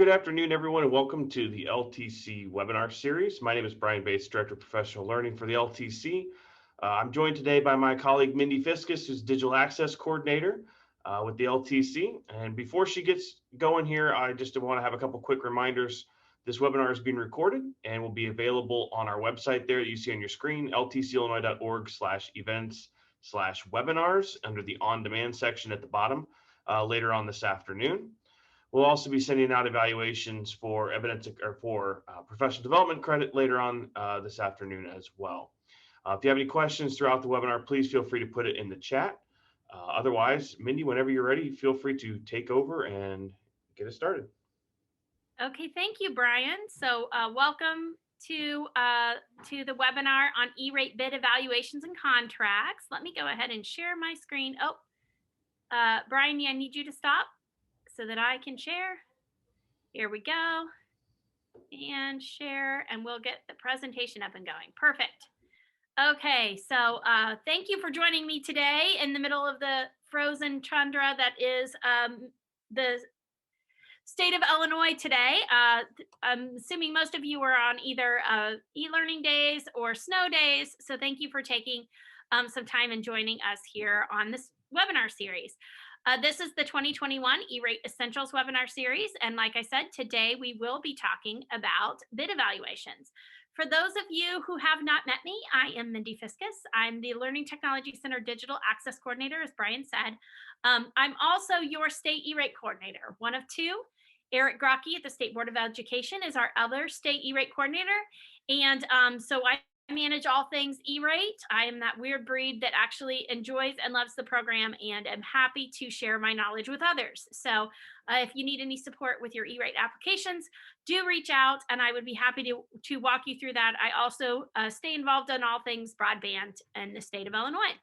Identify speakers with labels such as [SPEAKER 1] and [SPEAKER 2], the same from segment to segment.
[SPEAKER 1] good afternoon, everyone, and welcome to the LTC webinar series. My name is Brian Bates, Director of Professional Learning for the LTC. I'm joined today by my colleague, Mindy Fiscus, who's Digital Access Coordinator with the LTC. And before she gets going here, I just want to have a couple quick reminders. This webinar is being recorded and will be available on our website there that you see on your screen, ltcillinois.org/events/webinars under the on-demand section at the bottom later on this afternoon. We'll also be sending out evaluations for evidence or for professional development credit later on this afternoon as well. If you have any questions throughout the webinar, please feel free to put it in the chat. Otherwise, Mindy, whenever you're ready, feel free to take over and get us started.
[SPEAKER 2] Okay, thank you, Brian. So welcome to the webinar on E-rate bid evaluations and contracts. Let me go ahead and share my screen. Oh, Brian, I need you to stop so that I can share. Here we go. And share, and we'll get the presentation up and going. Perfect. Okay, so thank you for joining me today in the middle of the frozen tundra that is the state of Illinois today. I'm assuming most of you are on either e-learning days or snow days, so thank you for taking some time and joining us here on this webinar series. This is the 2021 E-Rate Essentials webinar series, and like I said, today we will be talking about bid evaluations. For those of you who have not met me, I am Mindy Fiscus. I'm the Learning Technology Center Digital Access Coordinator, as Brian said. I'm also your state E-Rate coordinator, one of two. Erate at the State Board of Education is our other state E-Rate coordinator. And so I manage all things E-Rate. I am that weird breed that actually enjoys and loves the program and am happy to share my knowledge with others. So if you need any support with your E-Rate applications, do reach out and I would be happy to walk you through that. I also stay involved in all things broadband in the state of Illinois.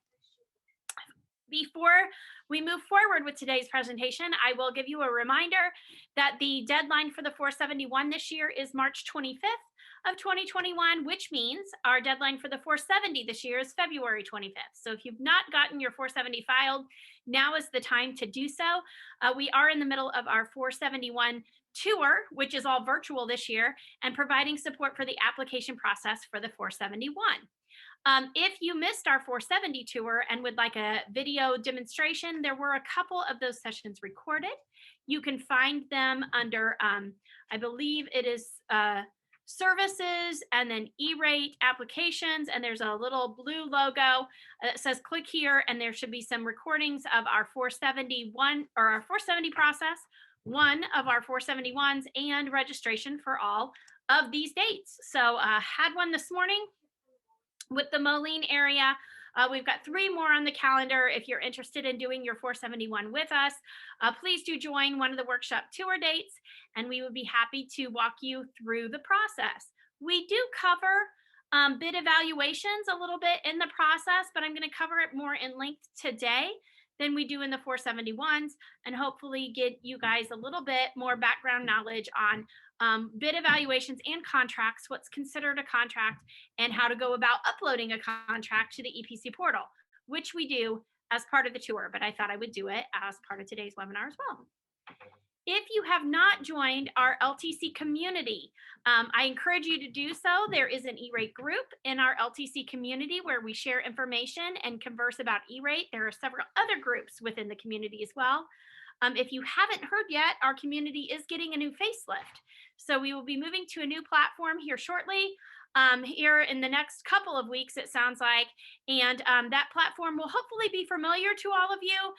[SPEAKER 2] Before we move forward with today's presentation, I will give you a reminder that the deadline for the 471 this year is March 25th of 2021, which means our deadline for the 470 this year is February 25th. So if you've not gotten your 470 filed, now is the time to do so. We are in the middle of our 471 tour, which is all virtual this year, and providing support for the application process for the 471. If you missed our 470 tour and would like a video demonstration, there were a couple of those sessions recorded. You can find them under, I believe it is services and then E-Rate applications, and there's a little blue logo that says click here, and there should be some recordings of our 471 or our 470 process, one of our 471s, and registration for all of these dates. So had one this morning with the Moline area. We've got 3 more on the calendar. If you're interested in doing your 471 with us, please do join one of the workshop tour dates, and we would be happy to walk you through the process. We do cover bid evaluations a little bit in the process, but I'm going to cover it more in length today than we do in the 471s, and hopefully get you guys a little bit more background knowledge on bid evaluations and contracts, what's considered a contract, and how to go about uploading a contract to the EPC portal, which we do as part of the tour, but I thought I would do it as part of today's webinar as well. If you have not joined our LTC community, I encourage you to do so. There is an E-Rate group in our LTC community where we share information and converse about E-Rate. There are several other groups within the community as well. If you haven't heard yet, our community is getting a new facelift. So we will be moving to a new platform here shortly, here in the next couple of weeks, it sounds like. And that platform will hopefully be familiar to all of you.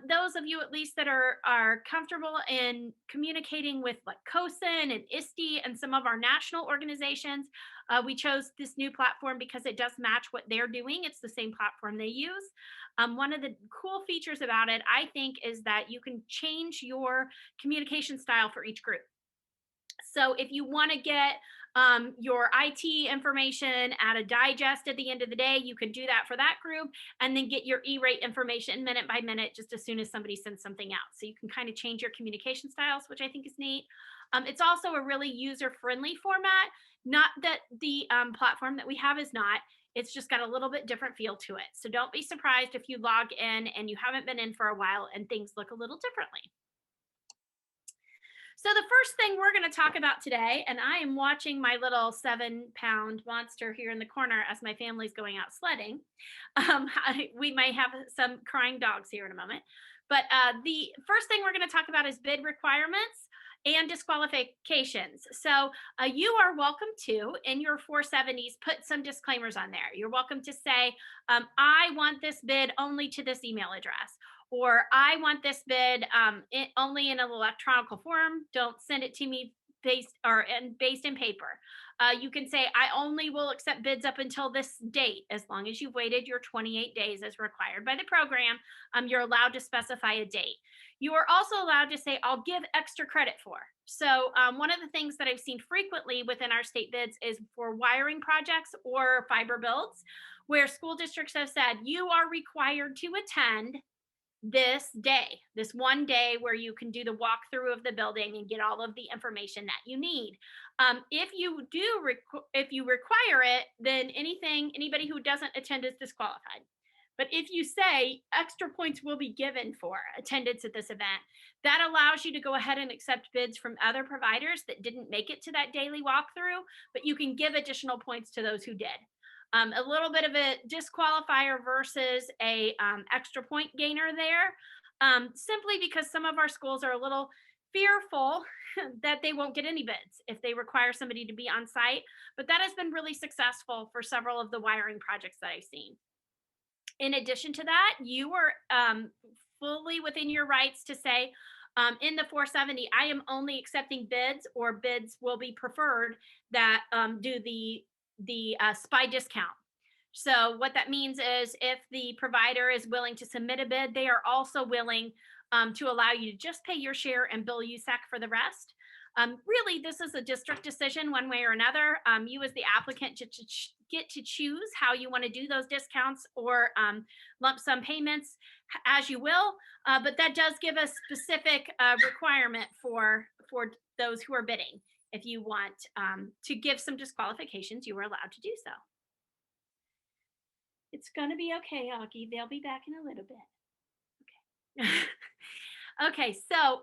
[SPEAKER 2] Those of you at least that are comfortable in communicating with like COSIN and ISTE and some of our national organizations. We chose this new platform because it does match what they're doing. It's the same platform they use. One of the cool features about it, I think, is that you can change your communication style for each group. So if you want to get your IT information at a digest at the end of the day, you can do that for that group, and then get your E-Rate information minute by minute just as soon as somebody sends something out. So you can kind of change your communication styles, which I think is neat. It's also a really user-friendly format. Not that the platform that we have is not. It's just got a little bit different feel to it. So don't be surprised if you log in and you haven't been in for a while and things look a little differently. So the first thing we're going to talk about today, and I am watching my little 7-pound monster here in the corner as my family's going out sledding. We might have some crying dogs here in a moment. But the first thing we're going to talk about is bid requirements and disqualifications. So you are welcome to, in your 470s, put some disclaimers on there. You're welcome to say, I want this bid only to this email address, or I want this bid only in an electronic form. Don't send it to me based in paper. You can say, I only will accept bids up until this date, as long as you've waited your 28 days as required by the program. You're allowed to specify a date. You are also allowed to say, I'll give extra credit for. So one of the things that I've seen frequently within our state bids is for wiring projects or fiber builds, where school districts have said, you are required to attend this day, this one day where you can do the walkthrough of the building and get all of the information that you need. If you require it, then anybody who doesn't attend is disqualified. But if you say extra points will be given for attendance at this event, that allows you to go ahead and accept bids from other providers that didn't make it to that daily walkthrough, but you can give additional points to those who did. A little bit of a disqualifier versus a extra point gainer there, simply because some of our schools are a little fearful that they won't get any bids if they require somebody to be on site. But that has been really successful for several of the wiring projects that I've seen. In addition to that, you are fully within your rights to say, in the 470, I am only accepting bids, or bids will be preferred, that do the SPY discount. So what that means is, if the provider is willing to submit a bid, they are also willing to allow you to just pay your share and bill USAC for the rest. Really, this is a district decision one way or another. You as the applicant get to choose how you want to do those discounts or lump sum payments as you will, but that does give a specific requirement for those who are bidding. If you want to give some disqualifications, you are allowed to do so. It's going to be okay, Augie. They'll be back in a little bit. Okay. Okay, so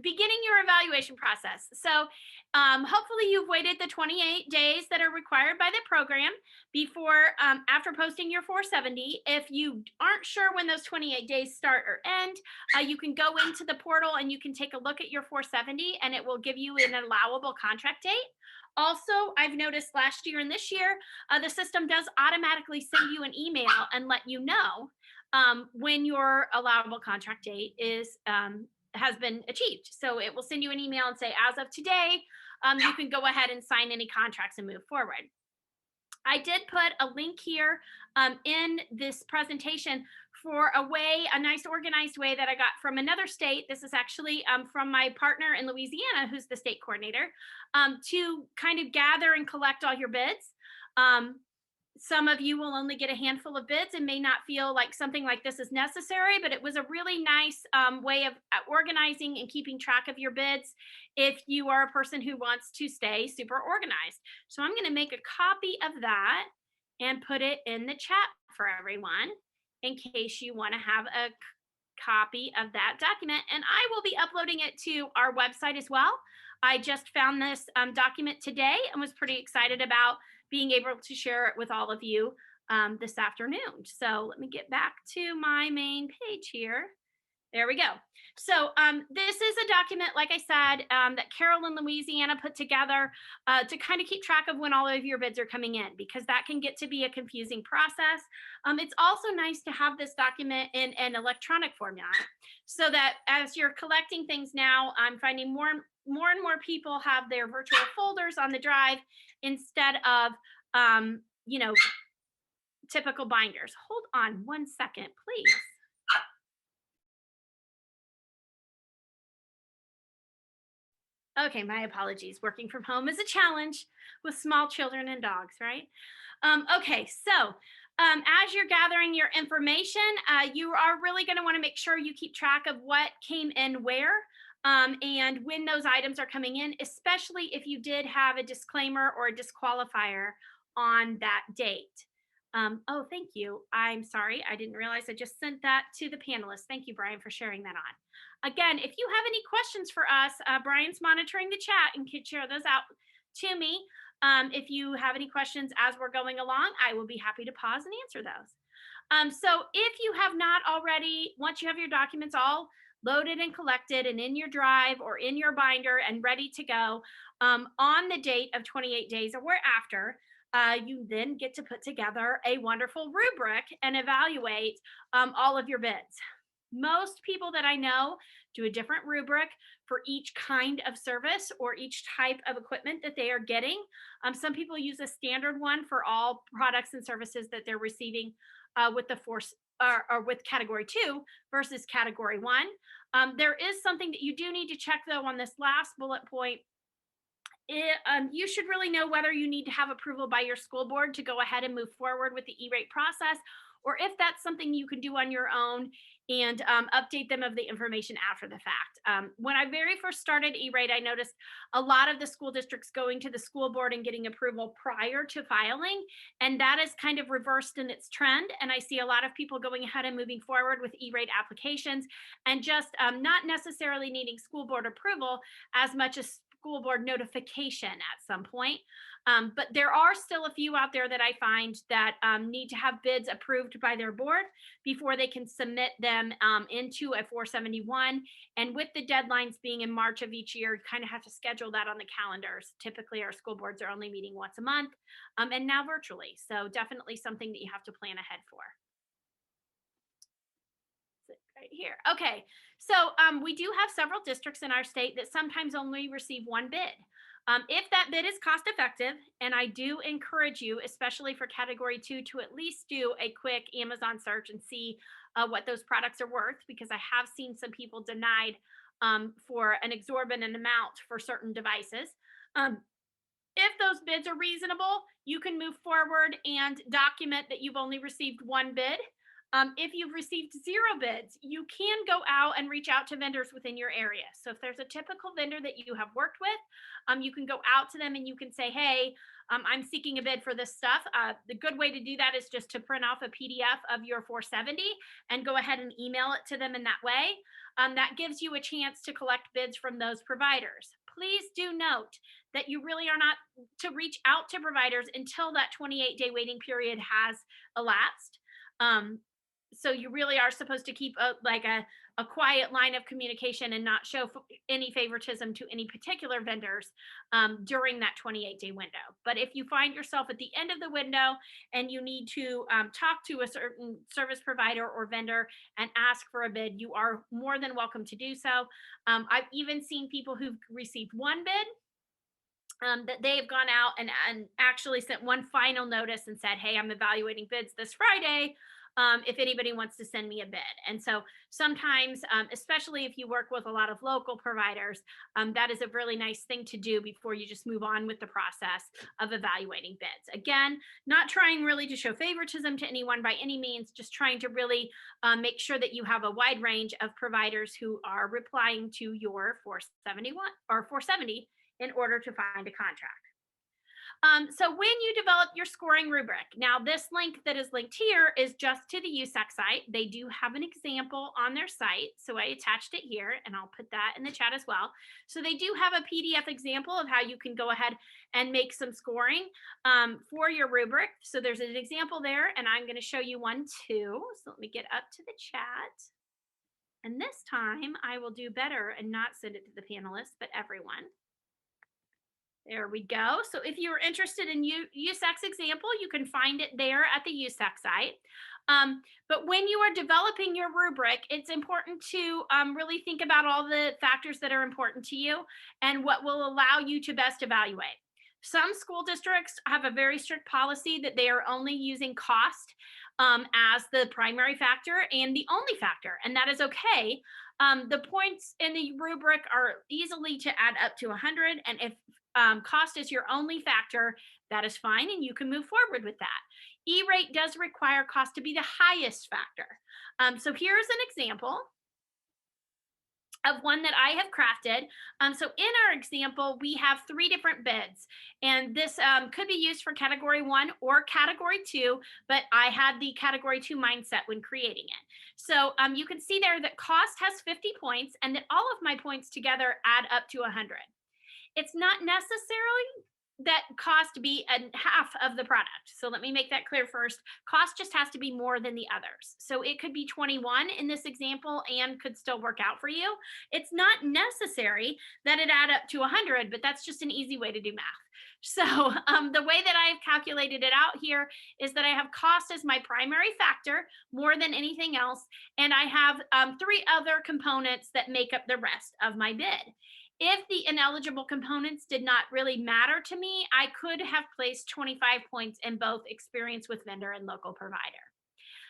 [SPEAKER 2] beginning your evaluation process. So hopefully you've waited the 28 days that are required by the program before, after posting your 470. If you aren't sure when those 28 days start or end, you can go into the portal and you can take a look at your 470, and it will give you an allowable contract date. Also, I've noticed last year and this year, the system does automatically send you an email and let you know when your allowable contract date has been achieved. So it will send you an email and say, as of today, you can go ahead and sign any contracts and move forward. I did put a link here in this presentation for a nice organized way that I got from another state. This is actually from my partner in Louisiana, who's the state coordinator, to kind of gather and collect all your bids. Some of you will only get a handful of bids and may not feel like something like this is necessary, but it was a really nice way of organizing and keeping track of your bids if you are a person who wants to stay super organized. So I'm going to make a copy of that and put it in the chat for everyone in case you want to have a copy of that document. And I will be uploading it to our website as well. I just found this document today and was pretty excited about being able to share it with all of you this afternoon. So let me get back to my main page here. There we go. So this is a document, like I said, that Carol in Louisiana put together to kind of keep track of when all of your bids are coming in, because that can get to be a confusing process. It's also nice to have this document in an electronic format, so that as you're collecting things now, I'm finding more and more people have their virtual folders on the drive instead of, typical binders. Hold on one second, please. Okay, my apologies. Working from home is a challenge with small children and dogs, right? Okay, so as you're gathering your information, you are really going to want to make sure you keep track of what came in where and when those items are coming in, especially if you did have a disclaimer or a disqualifier on that date. Oh, thank you. I'm sorry. I didn't realize I just sent that to the panelists. Thank you, Brian, for sharing that on. Again, if you have any questions for us, Brian's monitoring the chat and can share those out to me. If you have any questions as we're going along, I will be happy to pause and answer those. So if you have not already, once you have your documents all loaded and collected and in your drive or in your binder and ready to go on the date of 28 days or after, you then get to put together a wonderful rubric and evaluate all of your bids. Most people that I know do a different rubric for each kind of service or each type of equipment that they are getting. Some people use a standard one for all products and services that they're receiving with the force or with category 2 versus category 1. There is something that you do need to check though on this last bullet point. You should really know whether you need to have approval by your school board to go ahead and move forward with the E-rate process, or if that's something you can do on your own and update them of the information after the fact. When I very first started E-rate, I noticed a lot of the school districts going to the school board and getting approval prior to filing, and that is kind of reversed in its trend. And I see a lot of people going ahead and moving forward with E-rate applications and just not necessarily needing school board approval as much as school board notification at some point. But there are still a few out there that I find that need to have bids approved by their board before they can submit them into a 471. And with the deadlines being in March of each year, you kind of have to schedule that on the calendars. Typically, our school boards are only meeting once a month and now virtually. So definitely something that you have to plan ahead for. Right here. Okay, so we do have several districts in our state that sometimes only receive one bid. If that bid is cost effective, and I do encourage you, especially for category 2, to at least do a quick Amazon search and see what those products are worth, because I have seen some people denied for an exorbitant amount for certain devices. If those bids are reasonable, you can move forward and document that you've only received one bid. If you've received 0 bids, you can go out and reach out to vendors within your area. So if there's a typical vendor that you have worked with, you can go out to them and you can say, hey, I'm seeking a bid for this stuff. The good way to do that is just to print off a PDF of your 470 and go ahead and email it to them in that way. That gives you a chance to collect bids from those providers. Please do note that you really are not to reach out to providers until that 28-day waiting period has elapsed. So you really are supposed to keep a quiet line of communication and not show any favoritism to any particular vendors during that 28-day window. But if you find yourself at the end of the window and you need to talk to a certain service provider or vendor and ask for a bid, you are more than welcome to do so. I've even seen people who've received one bid that they have gone out and actually sent one final notice and said, hey, I'm evaluating bids this Friday. If anybody wants to send me a bid. And so sometimes, especially if you work with a lot of local providers, that is a really nice thing to do before you just move on with the process of evaluating bids. Again, not trying really to show favoritism to anyone by any means, just trying to really make sure that you have a wide range of providers who are replying to your 471 or 470 in order to find a contract. So when you develop your scoring rubric, now this link that is linked here is just to the USAC site. They do have an example on their site. So I attached it here and I'll put that in the chat as well. So they do have a PDF example of how you can go ahead and make some scoring for your rubric. So there's an example there and I'm going to show you one too. So let me get up to the chat. And this time I will do better and not send it to the panelists, but everyone. There we go. So if you are interested in USAC's example, you can find it there at the USAC site. But when you are developing your rubric, it's important to really think about all the factors that are important to you and what will allow you to best evaluate. Some school districts have a very strict policy that they are only using cost as the primary factor and the only factor, and that is okay. The points in the rubric are easily to add up to 100, and if cost is your only factor, that is fine, and you can move forward with that. E-rate does require cost to be the highest factor. So here's an example. of one that I have crafted. So in our example, we have 3 different bids, and this could be used for category 1 or category 2, but I had the category 2 mindset when creating it. So you can see there that cost has 50 points and that all of my points together add up to 100. It's not necessarily that cost be a half of the product. So let me make that clear first. Cost just has to be more than the others. So it could be 21 in this example and could still work out for you. It's not necessary that it add up to 100, but that's just an easy way to do math. So the way that I've calculated it out here is that I have cost as my primary factor more than anything else. And I have 3 other components that make up the rest of my bid. If the ineligible components did not really matter to me, I could have placed 25 points in both experience with vendor and local provider.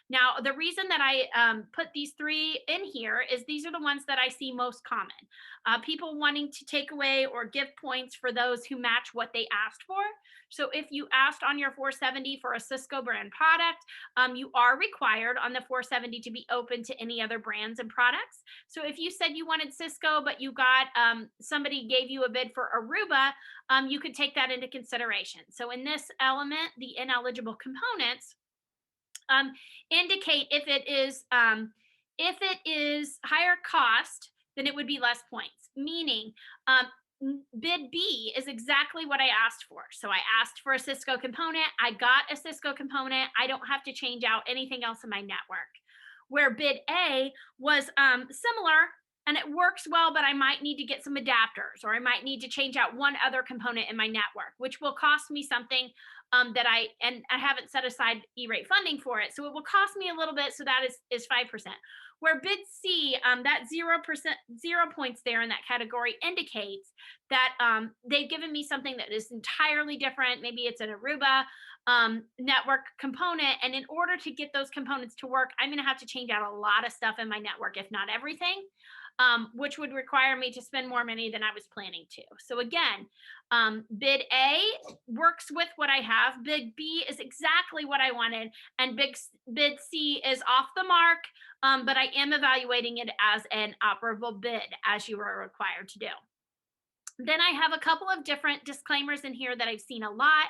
[SPEAKER 2] Now, the reason that I put these 3 in here is these are the ones that I see most common. People wanting to take away or give points for those who match what they asked for. So if you asked on your 470 for a Cisco brand product, you are required on the 470 to be open to any other brands and products. So if you said you wanted Cisco, but you got somebody gave you a bid for Aruba, you could take that into consideration. So in this element, the ineligible components indicate if it is higher cost, then it would be less points. Meaning, bid B is exactly what I asked for. So I asked for a Cisco component. I got a Cisco component. I don't have to change out anything else in my network. Where bid A was similar and it works well, but I might need to get some adapters, or I might need to change out one other component in my network, which will cost me something that I haven't set aside E-rate funding for it. So it will cost me a little bit. So that is 5%. Where bid C, that 0 points there in that category indicates that they've given me something that is entirely different. Maybe it's an Aruba network component. And in order to get those components to work, I'm going to have to change out a lot of stuff in my network, if not everything. Which would require me to spend more money than I was planning to. So again, bid A works with what I have. Bid B is exactly what I wanted. And bid C is off the mark, but I am evaluating it as an operable bid, as you are required to do. Then I have a couple of different disclaimers in here that I've seen a lot.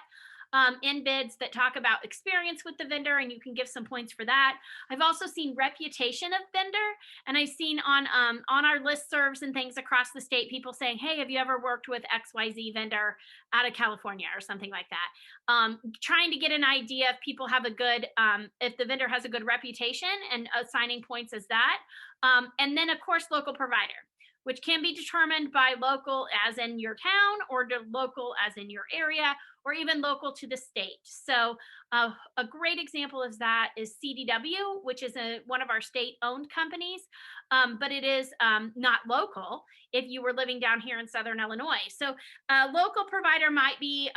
[SPEAKER 2] In bids that talk about experience with the vendor, and you can give some points for that. I've also seen reputation of vendor, and I've seen on our listservs and things across the state, people saying, hey, have you ever worked with XYZ vendor out of California or something like that? Trying to get an idea if people have a good, if the vendor has a good reputation, and assigning points as that. And then of course, local provider, which can be determined by local as in your town, or local as in your area, or even local to the state. So a great example of that is CDW, which is one of our state-owned companies, but it is not local if you were living down here in Southern Illinois. So a local provider might be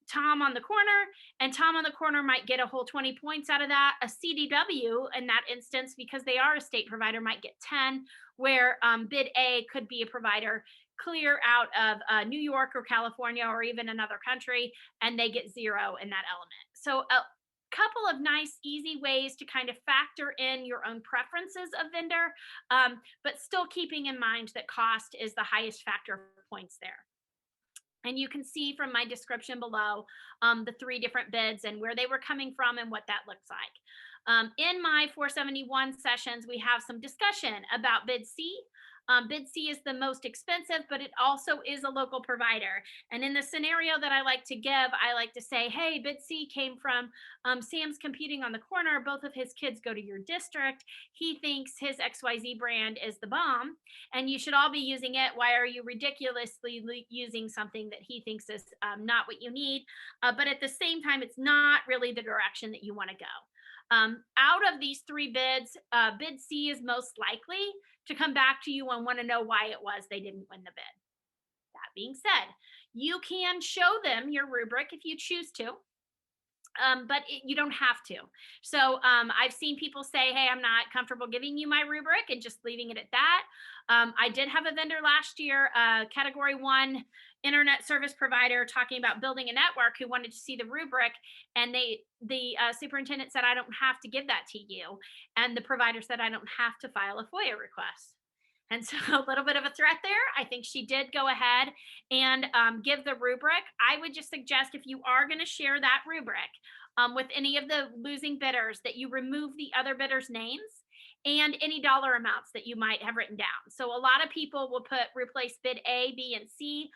[SPEAKER 2] Tom on the corner, and Tom on the corner might get a whole 20 points out of that. A CDW in that instance, because they are a state provider, might get 10, where bid A could be a provider clear out of New York or California or even another country, and they get 0 in that element. So a couple of nice, easy ways to kind of factor in your own preferences of vendor, but still keeping in mind that cost is the highest factor for points there. And you can see from my description below the 3 different bids and where they were coming from and what that looks like. In my 471 sessions, we have some discussion about bid C. Bid C is the most expensive, but it also is a local provider. And in the scenario that I like to give, I like to say, hey, bid C came from Sam's Computing on the corner. Both of his kids go to your district. He thinks his XYZ brand is the bomb, and you should all be using it. Why are you ridiculously using something that he thinks is not what you need? But at the same time, it's not really the direction that you want to go. Out of these 3 bids, bid C is most likely to come back to you and want to know why it was they didn't win the bid. That being said, you can show them your rubric if you choose to, but you don't have to. So I've seen people say, hey, I'm not comfortable giving you my rubric and just leaving it at that. I did have a vendor last year, category 1 internet service provider, talking about building a network, who wanted to see the rubric, and the superintendent said, I don't have to give that to you. And the provider said, I don't have to file a FOIA request. And so a little bit of a threat there. I think she did go ahead and give the rubric. I would just suggest if you are going to share that rubric with any of the losing bidders, that you remove the other bidders' names and any dollar amounts that you might have written down. So a lot of people will replace bid A, B, and C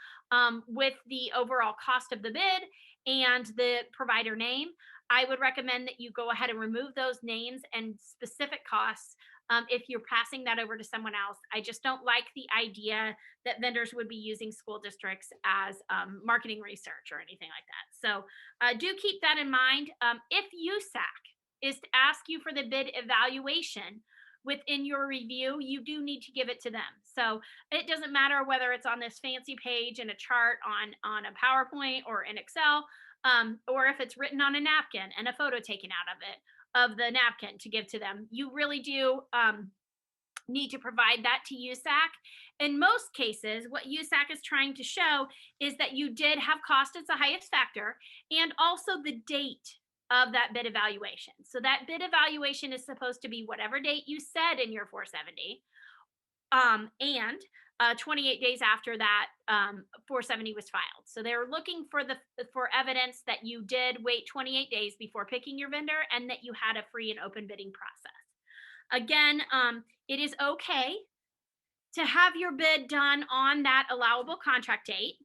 [SPEAKER 2] with the overall cost of the bid and the provider name. I would recommend that you go ahead and remove those names and specific costs if you're passing that over to someone else. I just don't like the idea that vendors would be using school districts as marketing research or anything like that. So do keep that in mind. If USAC is to ask you for the bid evaluation within your review, you do need to give it to them. So it doesn't matter whether it's on this fancy page in a chart on a PowerPoint or in Excel, or if it's written on a napkin and a photo taken out of it, of the napkin to give to them. You really do need to provide that to USAC. In most cases, what USAC is trying to show is that you did have cost as the highest factor, and also the date of that bid evaluation. So that bid evaluation is supposed to be whatever date you said in your 470, and 28 days after that 470 was filed. So they're looking for evidence that you did wait 28 days before picking your vendor and that you had a free and open bidding process. Again, it is okay to have your bid done on that allowable contract date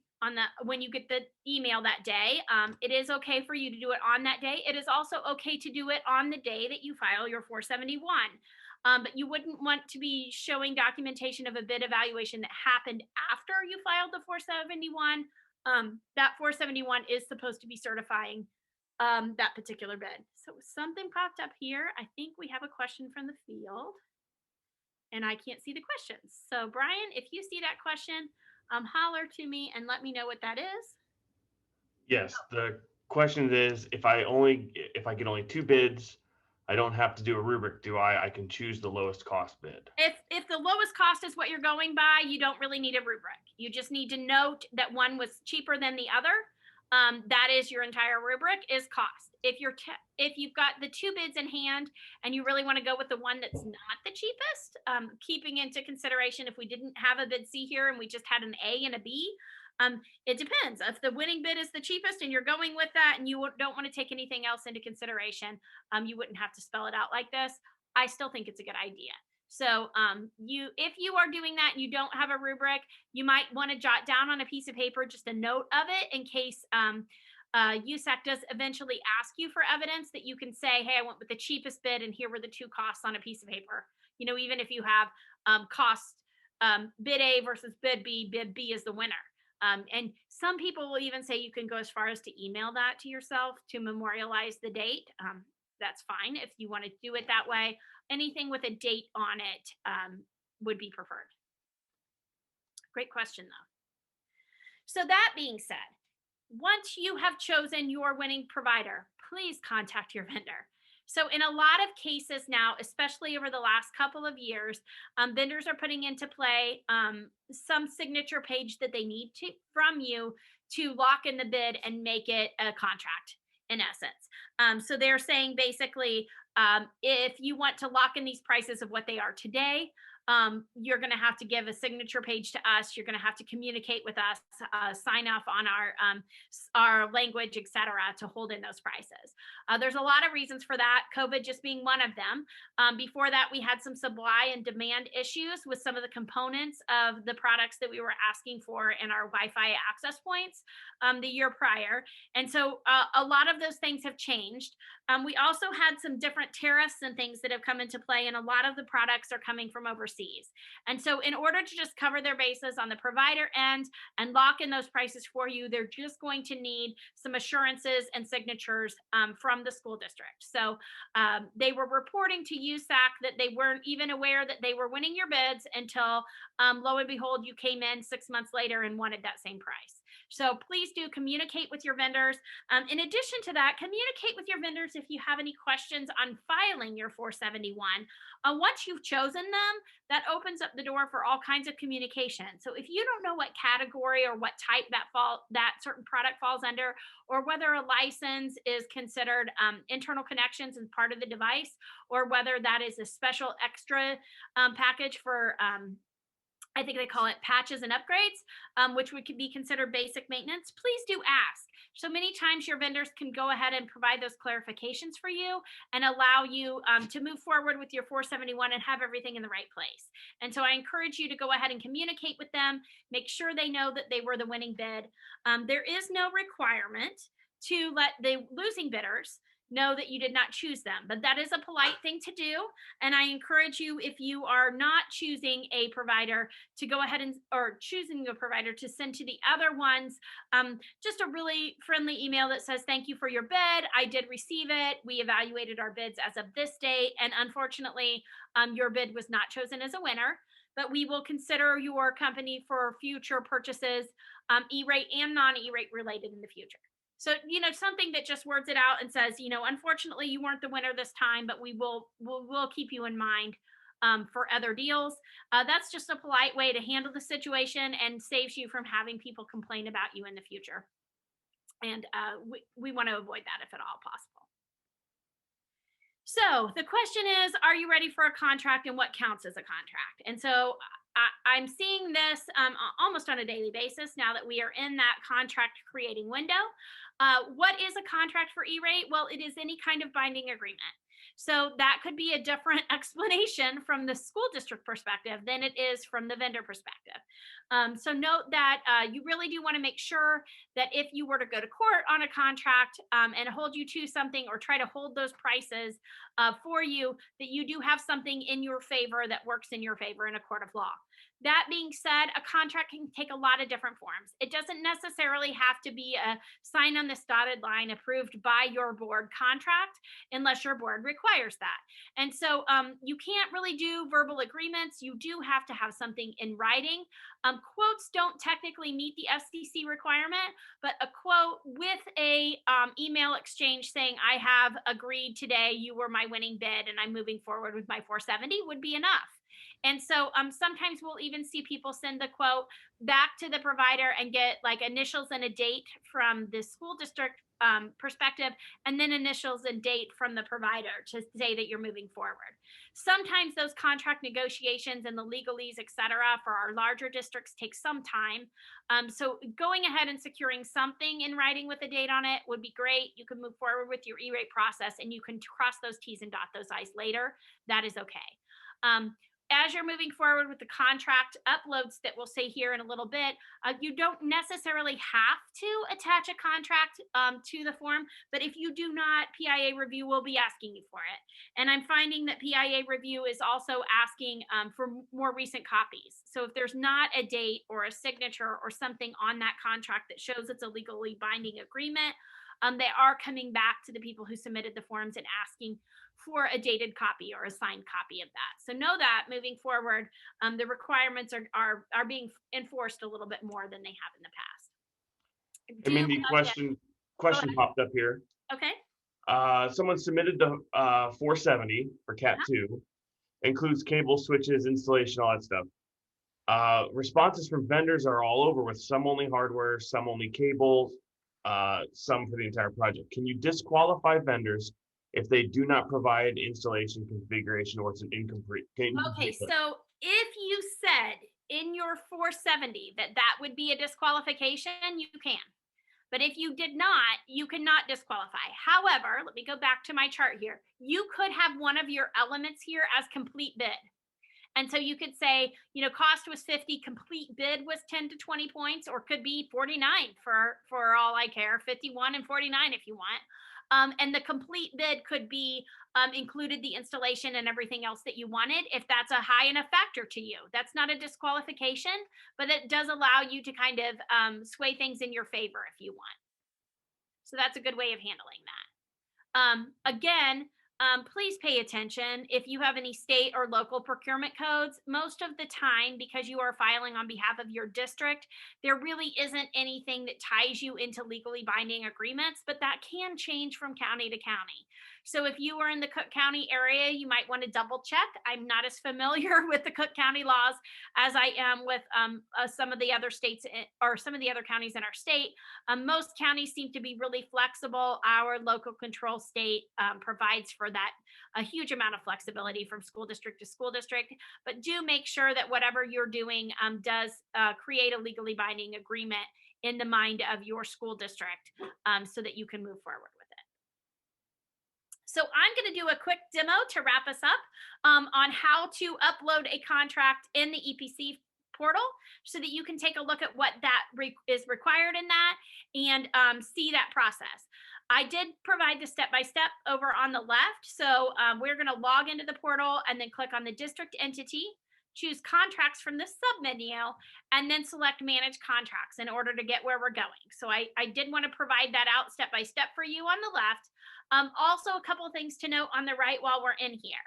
[SPEAKER 2] when you get the email that day. It is okay for you to do it on that day. It is also okay to do it on the day that you file your 471. But you wouldn't want to be showing documentation of a bid evaluation that happened after you filed the 471. That 471 is supposed to be certifying that particular bid. So something popped up here. I think we have a question from the field, and I can't see the questions. So Brian, if you see that question, holler to me and let me know what that is.
[SPEAKER 1] Yes, the question is, if I get only 2 bids, I don't have to do a rubric, do I? I can choose the lowest cost bid.
[SPEAKER 2] If the lowest cost is what you're going by, you don't really need a rubric. You just need to note that one was cheaper than the other. That is your entire rubric, is cost. If you've got the 2 bids in hand and you really want to go with the one that's not the cheapest, keeping into consideration if we didn't have a bid C here and we just had an A and a B, it depends. If the winning bid is the cheapest and you're going with that and you don't want to take anything else into consideration, you wouldn't have to spell it out like this. I still think it's a good idea. So if you are doing that and you don't have a rubric, you might want to jot down on a piece of paper just a note of it in case USAC does eventually ask you for evidence, that you can say, hey, I went with the cheapest bid and here were the 2 costs on a piece of paper. Even if you have cost bid A versus bid B is the winner. And some people will even say you can go as far as to email that to yourself to memorialize the date. That's fine if you want to do it that way. Anything with a date on it would be preferred. Great question, though. So that being said, once you have chosen your winning provider, please contact your vendor. So in a lot of cases now, especially over the last couple of years, vendors are putting into play some signature page that they need from you to lock in the bid and make it a contract, in essence. So they're saying basically, if you want to lock in these prices of what they are today, you're going to have to give a signature page to us. You're going to have to communicate with us, sign off on our language, etc., to hold in those prices. There's a lot of reasons for that, COVID just being one of them. Before that, we had some supply and demand issues with some of the components of the products that we were asking for in our Wi-Fi access points the year prior. And so a lot of those things have changed. We also had some different tariffs and things that have come into play, and a lot of the products are coming from overseas. And so in order to just cover their bases on the provider end and lock in those prices for you, they're just going to need some assurances and signatures from the school district. So they were reporting to USAC that they weren't even aware that they were winning your bids until lo and behold, you came in 6 months later and wanted that same price. So please do communicate with your vendors. In addition to that, communicate with your vendors if you have any questions on filing your 471. Once you've chosen them, that opens up the door for all kinds of communication. So if you don't know what category or what type that certain product falls under, or whether a license is considered internal connections as part of the device, or whether that is a special extra package for I think they call it patches and upgrades, which would be considered basic maintenance, please do ask. So many times your vendors can go ahead and provide those clarifications for you and allow you to move forward with your 471 and have everything in the right place. And so I encourage you to go ahead and communicate with them, make sure they know that they were the winning bid. There is no requirement to let the losing bidders know that you did not choose them, but that is a polite thing to do. And I encourage you, if you are not choosing a provider, to go ahead and, or choosing a provider, to send to the other ones just a really friendly email that says, thank you for your bid. I did receive it. We evaluated our bids as of this date. And unfortunately, your bid was not chosen as a winner, but we will consider your company for future purchases, E-rate and non-E-rate related in the future. So, something that just words it out and says, unfortunately, you weren't the winner this time, but we'll keep you in mind for other deals. That's just a polite way to handle the situation and saves you from having people complain about you in the future. And we want to avoid that if at all possible. So the question is, are you ready for a contract, and what counts as a contract? And so I'm seeing this almost on a daily basis now that we are in that contract creating window. What is a contract for E-rate? Well, it is any kind of binding agreement. So that could be a different explanation from the school district perspective than it is from the vendor perspective. So note that you really do want to make sure that if you were to go to court on a contract and hold you to something, or try to hold those prices for you, that you do have something in your favor that works in your favor in a court of law. That being said, a contract can take a lot of different forms. It doesn't necessarily have to be a sign on this dotted line approved by your board contract unless your board requires that. And so you can't really do verbal agreements. You do have to have something in writing. Quotes don't technically meet the FCC requirement, but a quote with a email exchange saying, I have agreed today, you were my winning bid, and I'm moving forward with my 470 would be enough. And so sometimes we'll even see people send the quote back to the provider and get like initials and a date from the school district perspective, and then initials and date from the provider to say that you're moving forward. Sometimes those contract negotiations and the legalese, et cetera, for our larger districts take some time. So going ahead and securing something in writing with a date on it would be great. You can move forward with your E-rate process, and you can cross those T's and dot those I's later. That is okay. As you're moving forward with the contract uploads that we'll say here in a little bit, you don't necessarily have to attach a contract to the form, but if you do not, PIA review will be asking you for it. And I'm finding that PIA review is also asking for more recent copies. So if there's not a date or a signature or something on that contract that shows it's a legally binding agreement, they are coming back to the people who submitted the forms and asking for a dated copy or a signed copy of that. So know that moving forward, the requirements are being enforced a little bit more than they have in the past.
[SPEAKER 1] I mean, the question popped up here.
[SPEAKER 2] Okay.
[SPEAKER 1] Someone submitted the 470 for Cat 2, includes cable, switches, installation, all that stuff. Responses from vendors are all over, with some only hardware, some only cables, some for the entire project. Can you disqualify vendors if they do not provide installation configuration, or it's an incomplete?
[SPEAKER 2] Okay, so if you said in your 470 that would be a disqualification, you can. But if you did not, you cannot disqualify. However, let me go back to my chart here. You could have one of your elements here as complete bid. And so you could say, cost was 50, complete bid was 10 to 20 points, or could be 49 for all I care, 51 and 49 if you want. And the complete bid could be included the installation and everything else that you wanted, if that's a high enough factor to you. That's not a disqualification, but it does allow you to kind of sway things in your favor if you want. So that's a good way of handling that. Again, please pay attention if you have any state or local procurement codes. Most of the time, because you are filing on behalf of your district, there really isn't anything that ties you into legally binding agreements, but that can change from county to county. So if you are in the Cook County area, you might want to double check. I'm not as familiar with the Cook County laws as I am with some of the other states or some of the other counties in our state. Most counties seem to be really flexible. Our local control state provides for that a huge amount of flexibility from school district to school district, but do make sure that whatever you're doing does create a legally binding agreement in the mind of your school district so that you can move forward with it. So I'm going to do a quick demo to wrap us up on how to upload a contract in the EPC portal so that you can take a look at what that is required in that and see that process. I did provide the step-by-step over on the left. So we're going to log into the portal and then click on the district entity, choose contracts from the sub-menu, and then select manage contracts in order to get where we're going. So I did want to provide that out step-by-step for you on the left. Also, a couple of things to note on the right while we're in here.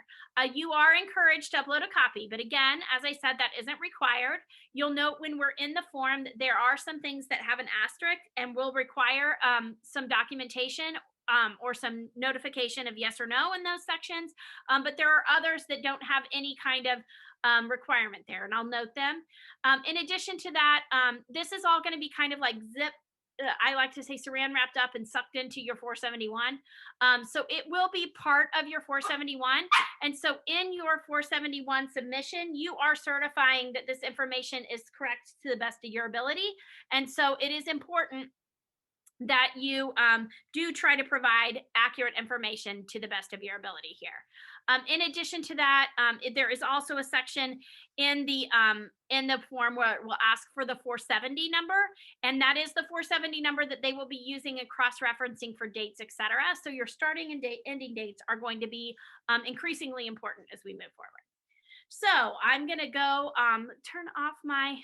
[SPEAKER 2] You are encouraged to upload a copy, but again, as I said, that isn't required. You'll note when we're in the form that there are some things that have an asterisk and will require some documentation or some notification of yes or no in those sections. But there are others that don't have any kind of requirement there, and I'll note them. In addition to that, this is all going to be kind of like zip. I like to say saran wrapped up and sucked into your 471. So it will be part of your 471. And so in your 471 submission, you are certifying that this information is correct to the best of your ability. And so it is important that you do try to provide accurate information to the best of your ability here. In addition to that, there is also a section in the form where it will ask for the 470 number, and that is the 470 number that they will be using and cross-referencing for dates, etc. So your starting and ending dates are going to be increasingly important as we move forward. So I'm going to go turn off my.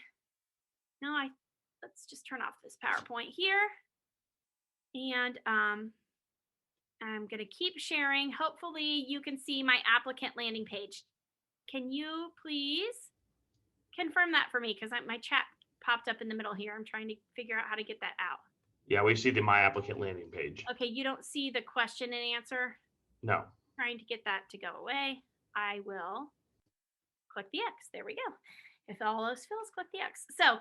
[SPEAKER 2] Let's just turn off this PowerPoint here. And I'm going to keep sharing. Hopefully you can see my applicant landing page. Can you please confirm that for me? Because my chat popped up in the middle here. I'm trying to figure out how to get that out.
[SPEAKER 1] Yeah, we see the My Applicant landing page.
[SPEAKER 2] Okay, you don't see the question and answer?
[SPEAKER 1] No.
[SPEAKER 2] Trying to get that to go away. I will click the X. There we go. If all else fails, click the X. So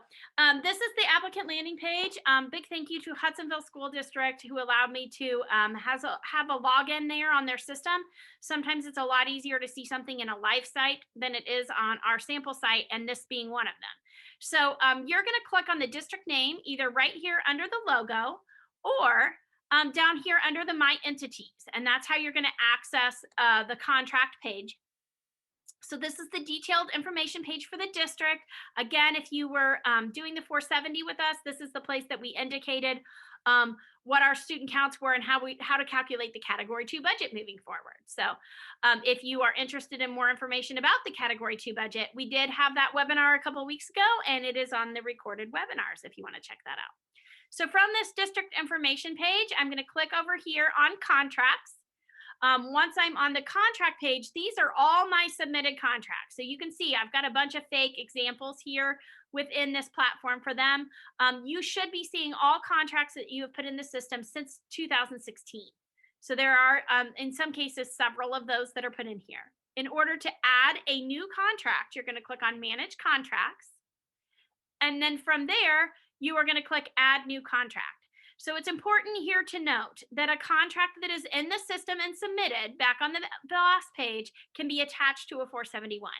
[SPEAKER 2] this is the applicant landing page. Big thank you to Hudsonville School District who allowed me to have a login there on their system. Sometimes it's a lot easier to see something in a live site than it is on our sample site, and this being one of them. So you're going to click on the district name, either right here under the logo or down here under the My Entities, and that's how you're going to access the contract page. So this is the detailed information page for the district. Again, if you were doing the 470 with us, this is the place that we indicated what our student counts were and how to calculate the Category 2 budget moving forward. So if you are interested in more information about the Category 2 budget, we did have that webinar a couple of weeks ago, and it is on the recorded webinars if you want to check that out. So from this district information page, I'm going to click over here on contracts. Once I'm on the contract page, these are all my submitted contracts. So you can see I've got a bunch of fake examples here within this platform for them. You should be seeing all contracts that you have put in the system since 2016. So there are, in some cases, several of those that are put in here. In order to add a new contract, you're going to click on Manage Contracts. And then from there, you are going to click Add New Contract. So it's important here to note that a contract that is in the system and submitted back on the last page can be attached to a 471.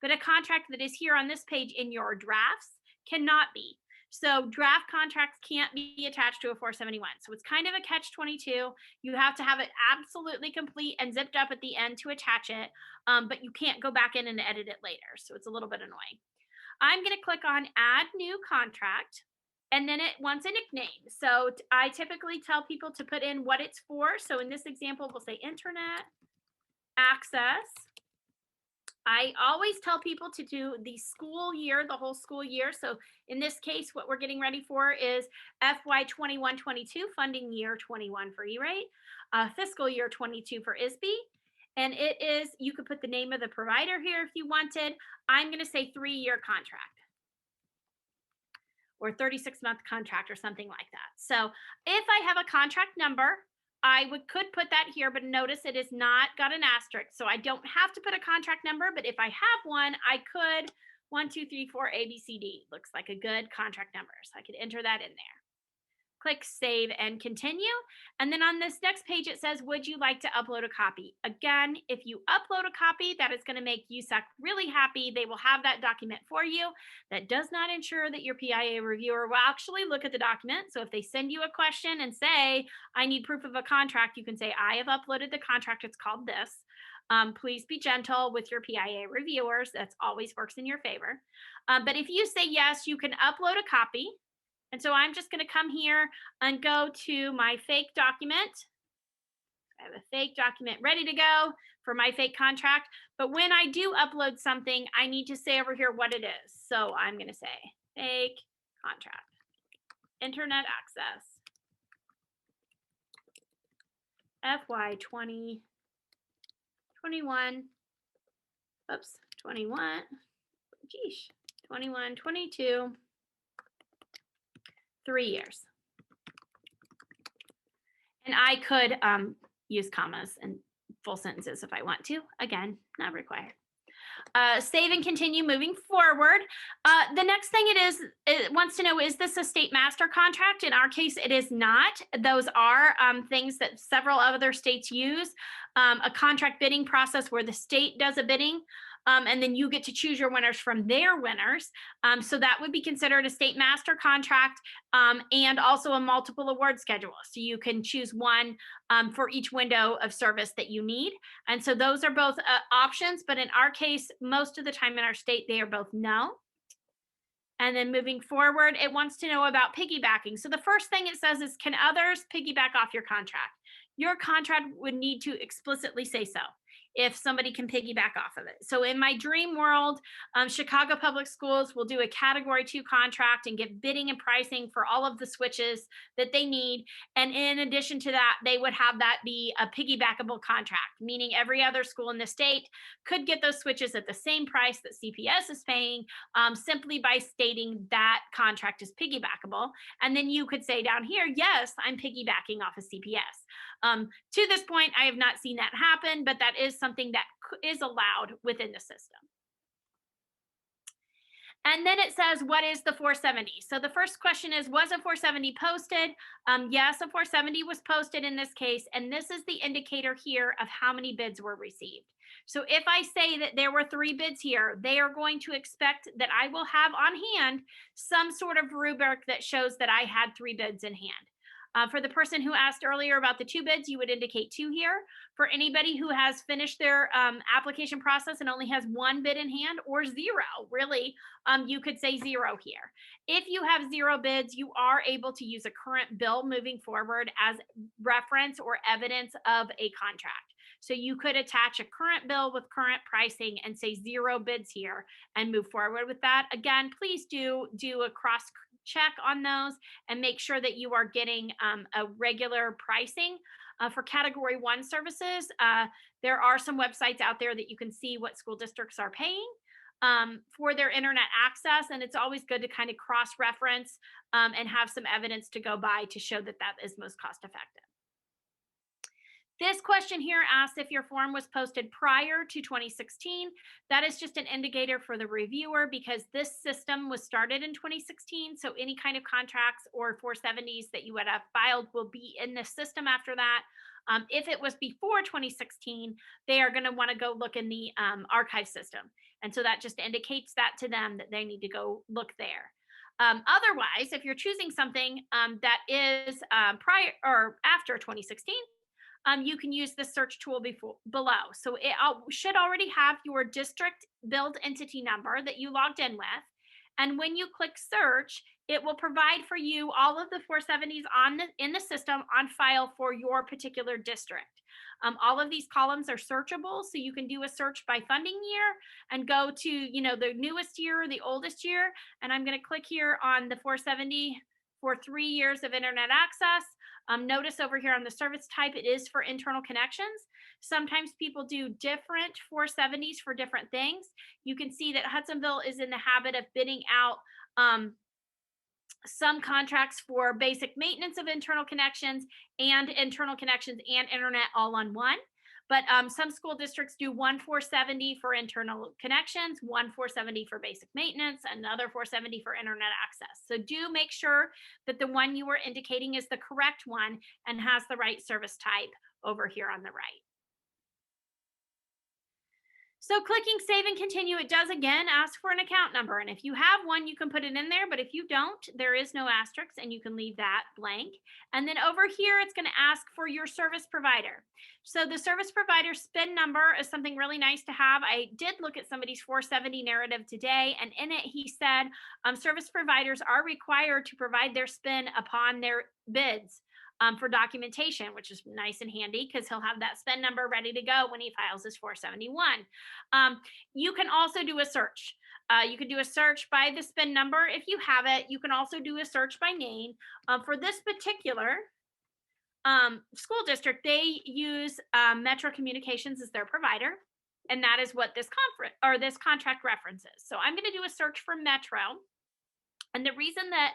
[SPEAKER 2] But a contract that is here on this page in your drafts cannot be. So draft contracts can't be attached to a 471. So it's kind of a catch-22. You have to have it absolutely complete and zipped up at the end to attach it, but you can't go back in and edit it later. So it's a little bit annoying. I'm going to click on Add New Contract. And then it wants a nickname. So I typically tell people to put in what it's for. So in this example, we'll say internet access. I always tell people to do the school year, the whole school year. So in this case, what we're getting ready for is FY 21-22, funding year 21 for Erate, fiscal year 22 for ISB. And it is, you could put the name of the provider here if you wanted. I'm going to say 3-year contract, or 36-month contract or something like that. So if I have a contract number, I could put that here, but notice it is not got an asterisk. So I don't have to put a contract number, but if I have one, I could 1, 2, 3, 4, A, B, C, D. Looks like a good contract number. So I could enter that in there. Click save and continue. And then on this next page, it says, would you like to upload a copy? Again, if you upload a copy, that is going to make USAC really happy. They will have that document for you. That does not ensure that your PIA reviewer will actually look at the document. So if they send you a question and say, I need proof of a contract, you can say, I have uploaded the contract. It's called this. Please be gentle with your PIA reviewers. That's always works in your favor. But if you say yes, you can upload a copy. And so I'm just going to come here and go to my fake document. I have a fake document ready to go for my fake contract. But when I do upload something, I need to say over here what it is. So I'm going to say fake contract, internet access, FY 2021, oops, 21, geesh, 21, 22, 3 years. And I could use commas and full sentences if I want to. Again, not required. Save and continue moving forward. The next thing it wants to know, is this a state master contract? In our case, it is not. Those are things that several other states use. A contract bidding process where the state does a bidding. And then you get to choose your winners from their winners. So that would be considered a state master contract, and also a multiple award schedule. So you can choose one for each window of service that you need. And so those are both options, but in our case, most of the time in our state, they are both no. And then moving forward, it wants to know about piggybacking. So the first thing it says is, can others piggyback off your contract? Your contract would need to explicitly say so, if somebody can piggyback off of it. So in my dream world, Chicago Public Schools will do a Category 2 contract and give bidding and pricing for all of the switches that they need. And in addition to that, they would have that be a piggybackable contract, meaning every other school in the state could get those switches at the same price that CPS is paying, simply by stating that contract is piggybackable. And then you could say down here, yes, I'm piggybacking off of CPS. To this point, I have not seen that happen, but that is something that is allowed within the system. And then it says, what is the 470? So the first question is, was a 470 posted? Yes, a 470 was posted in this case, and this is the indicator here of how many bids were received. So if I say that there were 3 bids here, they are going to expect that I will have on hand some sort of rubric that shows that I had 3 bids in hand. For the person who asked earlier about the 2 bids, you would indicate 2 here. For anybody who has finished their application process and only has 1 bid in hand, or 0, really, you could say 0 here. If you have 0 bids, you are able to use a current bill moving forward as reference or evidence of a contract. So you could attach a current bill with current pricing and say 0 bids here and move forward with that. Again, please do a cross check on those and make sure that you are getting a regular pricing. For Category 1 services, there are some websites out there that you can see what school districts are paying for their internet access, and it's always good to kind of cross-reference and have some evidence to go by to show that that is most cost-effective. This question here asks if your form was posted prior to 2016. That is just an indicator for the reviewer, because this system was started in 2016. So any kind of contracts or 470s that you would have filed will be in the system after that. If it was before 2016, they are going to want to go look in the archive system. And so that just indicates that to them that they need to go look there. Otherwise, if you're choosing something that is prior or after 2016, you can use the search tool below. So it should already have your district billed entity number that you logged in with. And when you click search, it will provide for you all of the 470s in the system on file for your particular district. All of these columns are searchable, so you can do a search by funding year and go to, the newest year or the oldest year. And I'm going to click here on the 470 for 3 years of internet access. Notice over here on the service type, it is for internal connections. Sometimes people do different 470s for different things. You can see that Hudsonville is in the habit of bidding out some contracts for basic maintenance of internal connections and internet all on one. But some school districts do one 470 for internal connections, one 470 for basic maintenance, another 470 for internet access. So do make sure that the one you are indicating is the correct one and has the right service type over here on the right. So clicking save and continue, it does again ask for an account number. And if you have one, you can put it in there. But if you don't, there is no asterisk and you can leave that blank. And then over here, it's going to ask for your service provider. So the service provider SPIN number is something really nice to have. I did look at somebody's 470 narrative today, and in it, he said service providers are required to provide their SPIN upon their bids. For documentation, which is nice and handy because he'll have that SPIN number ready to go when he files his 471. You can also do a search. You can do a search by the SPIN number if you have it. You can also do a search by name. For this particular school district, they use Metro Communications as their provider, and that is what this contract references. So I'm going to do a search for Metro. And the reason that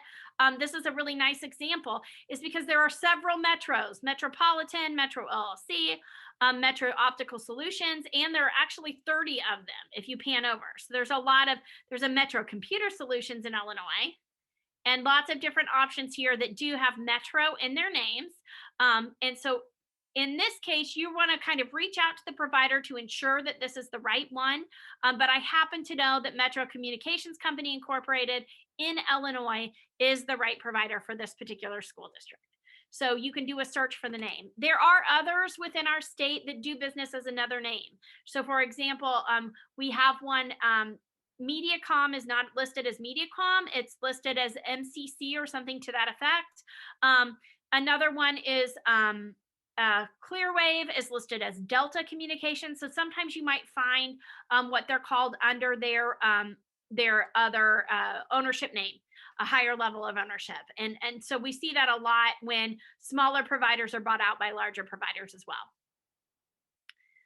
[SPEAKER 2] this is a really nice example is because there are several Metros: Metropolitan, Metro LLC, Metro Optical Solutions, and there are actually 30 of them if you pan over. So there's a Metro Computer Solutions in Illinois, and lots of different options here that do have Metro in their names. And so in this case, you want to kind of reach out to the provider to ensure that this is the right one. But I happen to know that Metro Communications Company Incorporated in Illinois is the right provider for this particular school district. So you can do a search for the name. There are others within our state that do business as another name. So for example, we have one, Mediacom is not listed as Mediacom. It's listed as MCC or something to that effect. Another one is Clearwave is listed as Delta Communications. So sometimes you might find what they're called under their other ownership name, a higher level of ownership. And so we see that a lot when smaller providers are bought out by larger providers as well.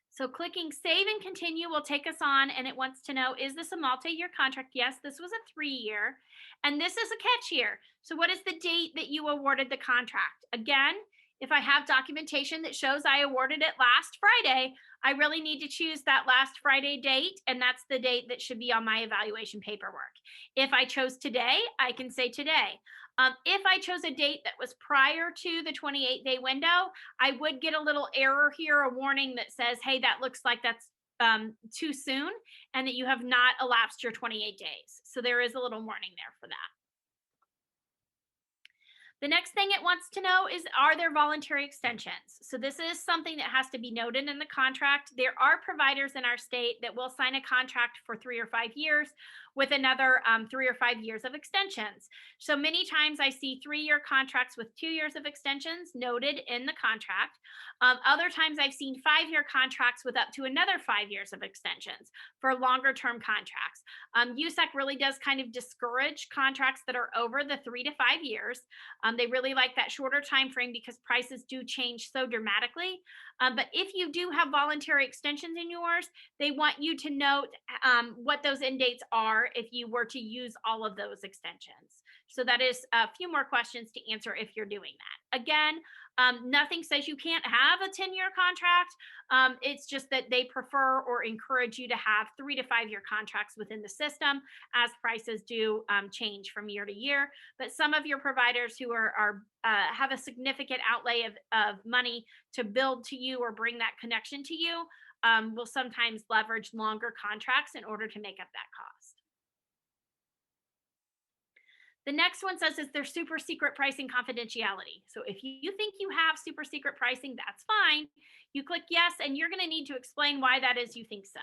[SPEAKER 2] So clicking save and continue will take us on, and it wants to know, is this a multi-year contract? Yes, this was a 3-year, and this is a catch here. So what is the date that you awarded the contract? Again, if I have documentation that shows I awarded it last Friday, I really need to choose that last Friday date, and that's the date that should be on my evaluation paperwork. If I chose today, I can say today. If I chose a date that was prior to the 28-day window, I would get a little error here, a warning that says, hey, that looks like that's too soon, and that you have not elapsed your 28 days. So there is a little warning there for that. The next thing it wants to know is, are there voluntary extensions? So this is something that has to be noted in the contract. There are providers in our state that will sign a contract for 3 or 5 years with another 3 or 5 years of extensions. So many times I see 3-year contracts with 2 years of extensions noted in the contract. Other times I've seen 5-year contracts with up to another 5 years of extensions for longer term contracts. USAC really does kind of discourage contracts that are over the 3 to 5 years. They really like that shorter time frame because prices do change so dramatically. But if you do have voluntary extensions in yours, they want you to note what those end dates are if you were to use all of those extensions. So that is a few more questions to answer if you're doing that. Again, nothing says you can't have a 10-year contract. It's just that they prefer or encourage you to have 3 to 5 year contracts within the system, as prices do change from year to year. But some of your providers who have a significant outlay of money to build to you or bring that connection to you will sometimes leverage longer contracts in order to make up that cost. The next one says, is there super secret pricing confidentiality? So if you think you have super secret pricing, that's fine. You click yes, and you're going to need to explain why that is you think so.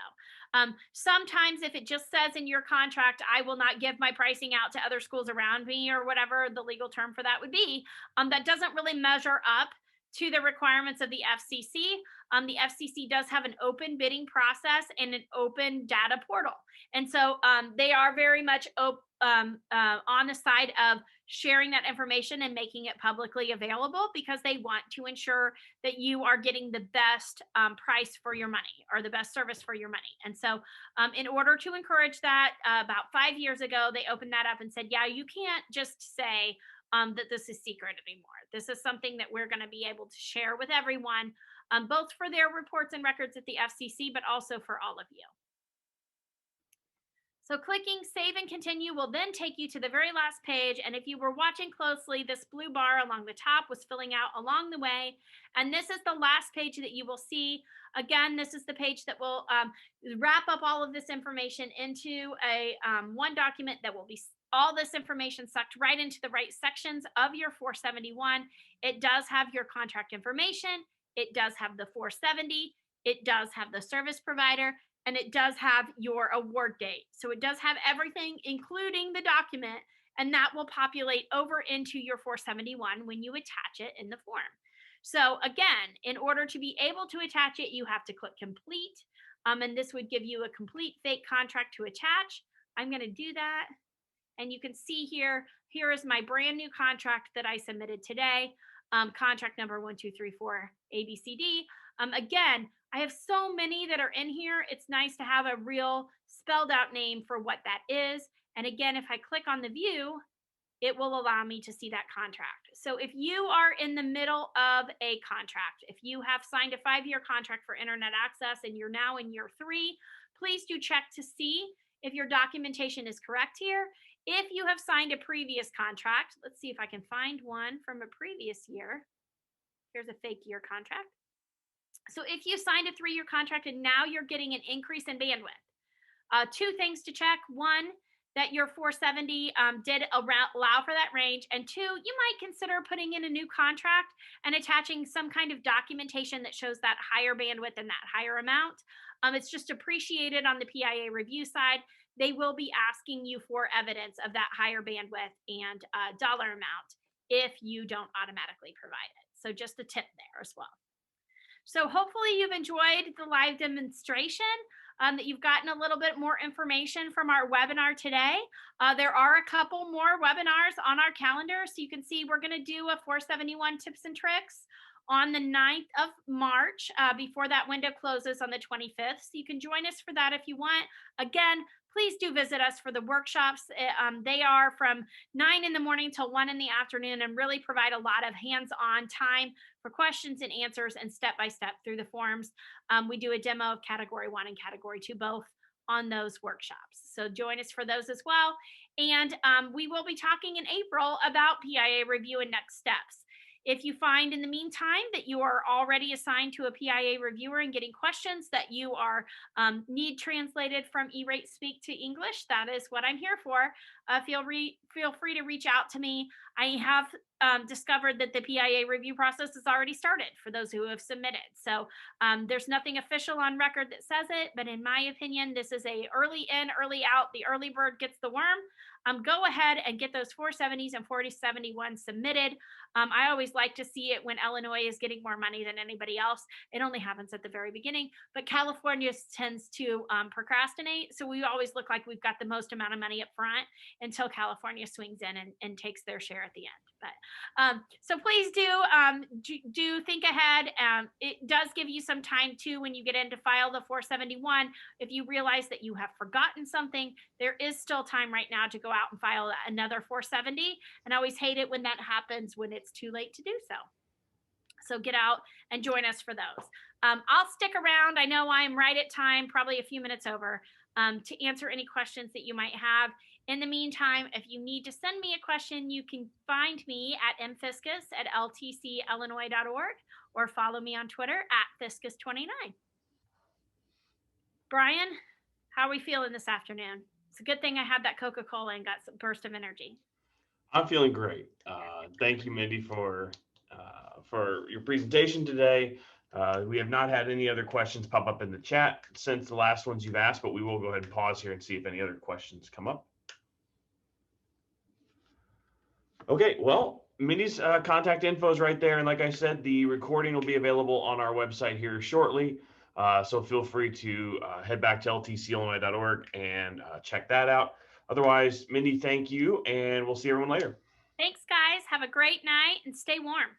[SPEAKER 2] Sometimes if it just says in your contract, I will not give my pricing out to other schools around me, or whatever the legal term for that would be, that doesn't really measure up to the requirements of the FCC. The FCC does have an open bidding process and an open data portal. And so they are very much on the side of sharing that information and making it publicly available, because they want to ensure that you are getting the best price for your money, or the best service for your money. And so in order to encourage that, about 5 years ago, they opened that up and said, yeah, you can't just say that this is secret anymore. This is something that we're going to be able to share with everyone, both for their reports and records at the FCC, but also for all of you. So clicking save and continue will then take you to the very last page. And if you were watching closely, this blue bar along the top was filling out along the way. And this is the last page that you will see. Again, this is the page that will wrap up all of this information into a one document that will be all this information sucked right into the right sections of your 471. It does have your contract information. It does have the 470. It does have the service provider. And it does have your award date. So it does have everything, including the document, and that will populate over into your 471 when you attach it in the form. So again, in order to be able to attach it, you have to click complete. And this would give you a complete fake contract to attach. I'm going to do that. And you can see here is my brand new contract that I submitted today. Contract number 1234 ABCD. Again, I have so many that are in here. It's nice to have a real spelled out name for what that is. And again, if I click on the view, it will allow me to see that contract. So if you are in the middle of a contract, if you have signed a 5-year contract for internet access and you're now in year 3, please do check to see if your documentation is correct here. If you have signed a previous contract, let's see if I can find one from a previous year. Here's a fake year contract. So if you signed a 3-year contract and now you're getting an increase in bandwidth, 2 things to check. 1, that your 470 did allow for that range. And 2, you might consider putting in a new contract and attaching some kind of documentation that shows that higher bandwidth and that higher amount. It's just appreciated on the PIA review side. They will be asking you for evidence of that higher bandwidth and dollar amount if you don't automatically provide it. So just a tip there as well. So hopefully you've enjoyed the live demonstration, that you've gotten a little bit more information from our webinar today. There are a couple more webinars on our calendar. So you can see we're going to do a 471 tips and tricks on the 9th of March before that window closes on the 25th. So you can join us for that if you want. Again, please do visit us for the workshops. They are from 9 in the morning till 1 in the afternoon and really provide a lot of hands-on time for questions and answers and step-by-step through the forms. We do a demo of Category 1 and Category 2 both on those workshops. So join us for those as well. And we will be talking in April about PIA review and next steps. If you find in the meantime that you are already assigned to a PIA reviewer and getting questions that you are need translated from Erate Speak to English, that is what I'm here for. Feel free to reach out to me. I have discovered that the PIA review process has already started for those who have submitted. So there's nothing official on record that says it, but in my opinion, this is a early in, early out. The early bird gets the worm. Go ahead and get those 470s and 471s submitted. I always like to see it when Illinois is getting more money than anybody else. It only happens at the very beginning, but California tends to procrastinate. So we always look like we've got the most amount of money up front until California swings in and takes their share at the end. But so please do think ahead. It does give you some time too when you get in to file the 471. If you realize that you have forgotten something, there is still time right now to go out and file another 470. And I always hate it when that happens when it's too late to do so. So get out and join us for those. I'll stick around. I know I'm right at time, probably a few minutes over, to answer any questions that you might have. In the meantime, if you need to send me a question, you can find me at mfiscus@ltcillinois.org or follow me on Twitter @Fiscus29. Brian, how are we feeling this afternoon? It's a good thing I had that Coca-Cola and got some burst of energy.
[SPEAKER 1] I'm feeling great. Thank you, Mindy, for your presentation today. We have not had any other questions pop up in the chat since the last ones you've asked, but we will go ahead and pause here and see if any other questions come up. Okay, well, Mindy's contact info is right there. And like I said, the recording will be available on our website here shortly. So feel free to head back to ltcillinois.org and check that out. Otherwise, Mindy, thank you, and we'll see everyone later.
[SPEAKER 2] Thanks, guys. Have a great night and stay warm.